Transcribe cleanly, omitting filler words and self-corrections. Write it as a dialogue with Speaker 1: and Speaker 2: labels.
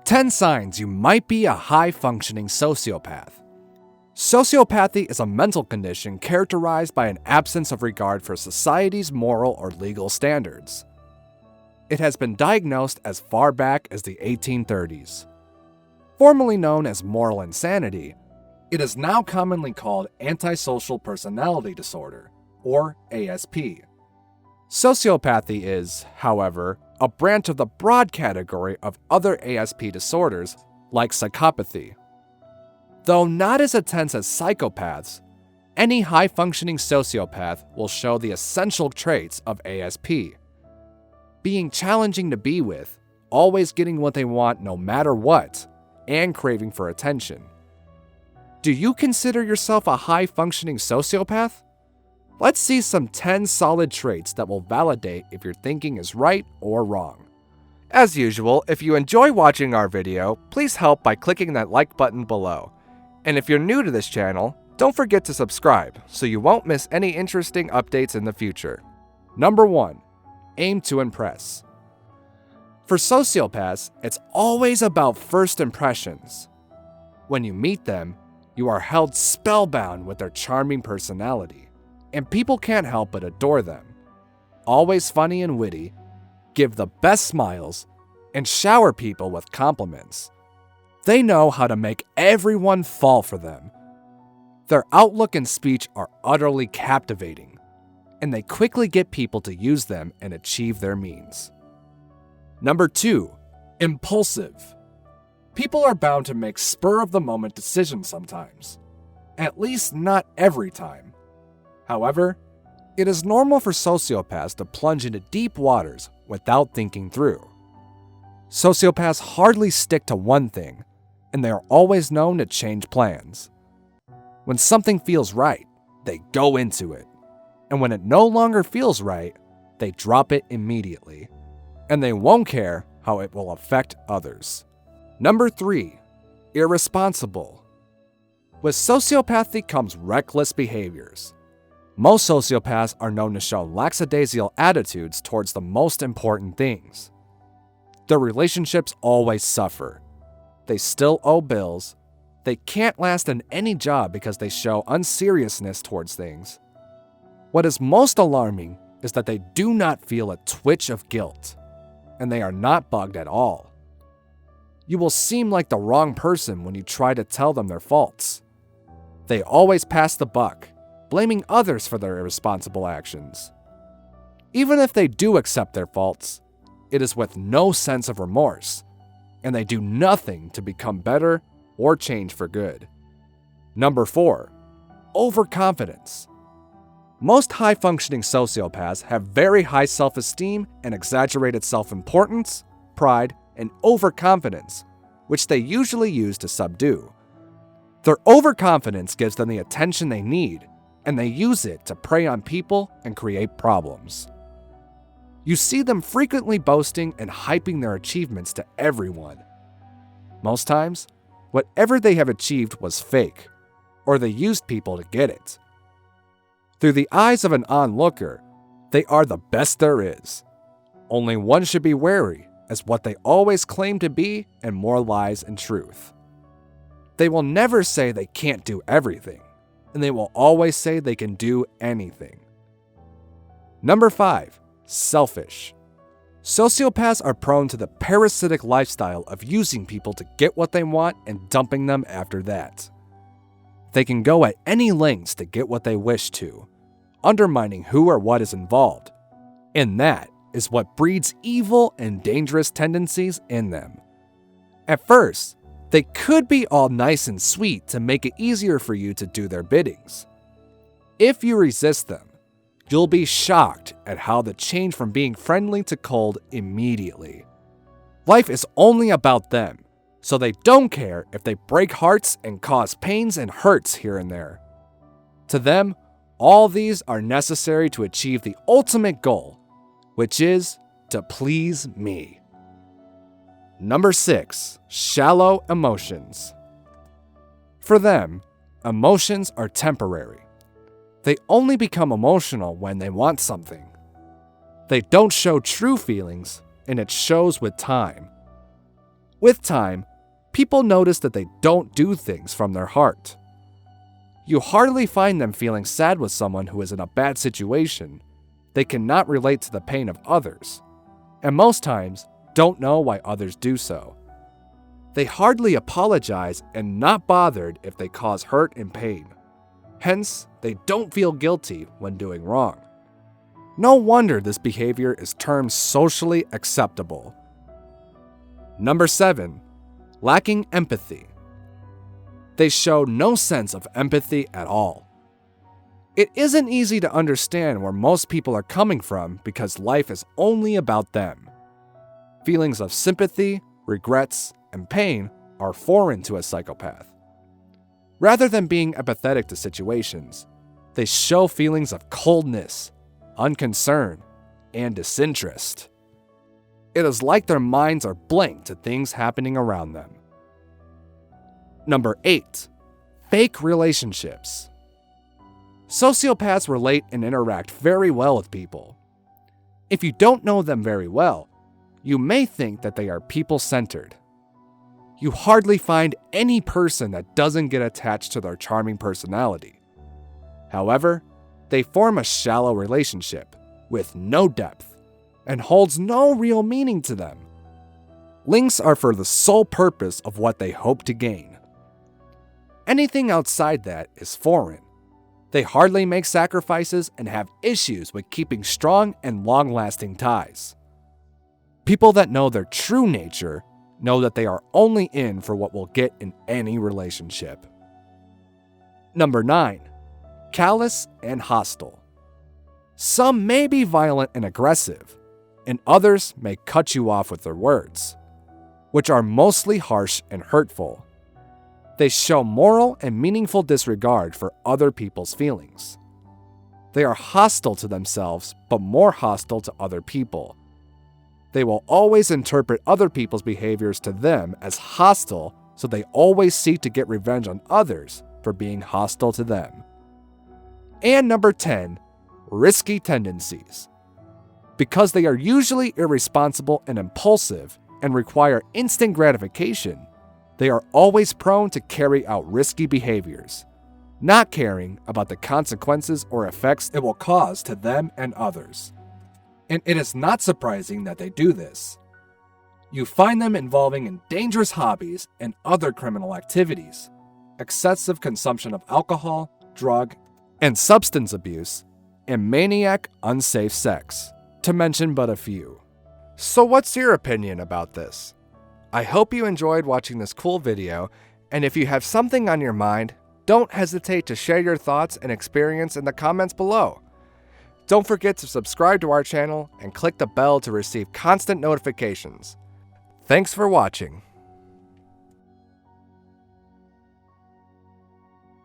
Speaker 1: 10 signs you might be a high-functioning sociopath. Sociopathy is a mental condition characterized by an absence of regard for society's moral or legal standards. It has been diagnosed as far back as the 1830s. Formerly known as moral insanity, it is now commonly called Antisocial Personality Disorder, or ASP. Sociopathy is, however, a branch of the broad category of other ASP disorders like psychopathy. Though not as intense as psychopaths, any high-functioning sociopath will show the essential traits of ASP. Being challenging to be with, always getting what they want no matter what, and craving for attention. Do you consider yourself a high-functioning sociopath? Let's see some 10 solid traits that will validate if your thinking is right or wrong. As usual, if you enjoy watching our video, please help by clicking that like button below. And if you're new to this channel, don't forget to subscribe so you won't miss any interesting updates in the future. Number 1. Aim to impress. For sociopaths, it's always about first impressions. When you meet them, you are held spellbound with their charming personality, and people can't help but adore them. Always funny and witty, give the best smiles, and shower people with compliments. They know how to make everyone fall for them. Their outlook and speech are utterly captivating, and they quickly get people to use them and achieve their means. Number 2. Impulsive. People are bound to make spur-of-the-moment decisions sometimes. At least not every time. However, it is normal for sociopaths to plunge into deep waters without thinking through. Sociopaths hardly stick to one thing, and they are always known to change plans. When something feels right, they go into it. And when it no longer feels right, they drop it immediately. And they won't care how it will affect others. Number 3. Irresponsible. With sociopathy comes reckless behaviors. Most sociopaths are known to show lackadaisical attitudes towards the most important things. Their relationships always suffer. They still owe bills. They can't last in any job because they show unseriousness towards things. What is most alarming is that they do not feel a twitch of guilt, and they are not bugged at all. You will seem like the wrong person when you try to tell them their faults. They always pass the buck, blaming others for their irresponsible actions. Even if they do accept their faults, it is with no sense of remorse, and they do nothing to become better or change for good. Number 4. Overconfidence. Most high-functioning sociopaths have very high self-esteem and exaggerated self-importance, pride, and overconfidence, which they usually use to subdue. Their overconfidence gives them the attention they need, and they use it to prey on people and create problems. You see them frequently boasting and hyping their achievements to everyone. Most times, whatever they have achieved was fake, or they used people to get it. Through the eyes of an onlooker, they are the best there is. Only one should be wary, as what they always claim to be and more lies and truth. They will never say they can't do everything, and they will always say they can do anything. Number 5. Selfish. Sociopaths are prone to the parasitic lifestyle of using people to get what they want and dumping them after that. They can go at any lengths to get what they wish to, undermining who or what is involved. And that is what breeds evil and dangerous tendencies in them. At first, they could be all nice and sweet to make it easier for you to do their biddings. If you resist them, you'll be shocked at how they change from being friendly to cold immediately. Life is only about them, so they don't care if they break hearts and cause pains and hurts here and there. To them, all these are necessary to achieve the ultimate goal, which is to please me. Number 6. Shallow emotions. For them, emotions are temporary. They only become emotional when they want something. They don't show true feelings, and it shows with time. With time, people notice that they don't do things from their heart. You hardly find them feeling sad with someone who is in a bad situation. They cannot relate to the pain of others, and most times don't know why others do so. They hardly apologize and not bothered if they cause hurt and pain. Hence, they don't feel guilty when doing wrong. No wonder this behavior is termed socially acceptable. Number 7. Lacking empathy. They show no sense of empathy at all. It isn't easy to understand where most people are coming from because life is only about them. Feelings of sympathy, regrets, and pain are foreign to a psychopath. Rather than being empathetic to situations, they show feelings of coldness, unconcern, and disinterest. It is like their minds are blank to things happening around them. Number 8. Fake relationships. Sociopaths relate and interact very well with people. If you don't know them very well, you may think that they are people-centered. You hardly find any person that doesn't get attached to their charming personality. However, they form a shallow relationship with no depth and holds no real meaning to them. Links are for the sole purpose of what they hope to gain. Anything outside that is foreign. They hardly make sacrifices and have issues with keeping strong and long-lasting ties. People that know their true nature know that they are only in for what will get in any relationship. Number 9. Callous and hostile. Some may be violent and aggressive, and others may cut you off with their words, which are mostly harsh and hurtful. They show moral and meaningful disregard for other people's feelings. They are hostile to themselves, but more hostile to other people. They will always interpret other people's behaviors to them as hostile, so they always seek to get revenge on others for being hostile to them. And number 10, risky tendencies. Because they are usually irresponsible and impulsive and require instant gratification, they are always prone to carry out risky behaviors, not caring about the consequences or effects it will cause to them and others. And it is not surprising that they do this. You find them involving in dangerous hobbies and other criminal activities, excessive consumption of alcohol, drug, and substance abuse, and maniac, unsafe sex, to mention but a few. So what's your opinion about this? I hope you enjoyed watching this cool video, and if you have something on your mind, don't hesitate to share your thoughts and experience in the comments below. Don't forget to subscribe to our channel and click the bell to receive constant notifications. Thanks for watching.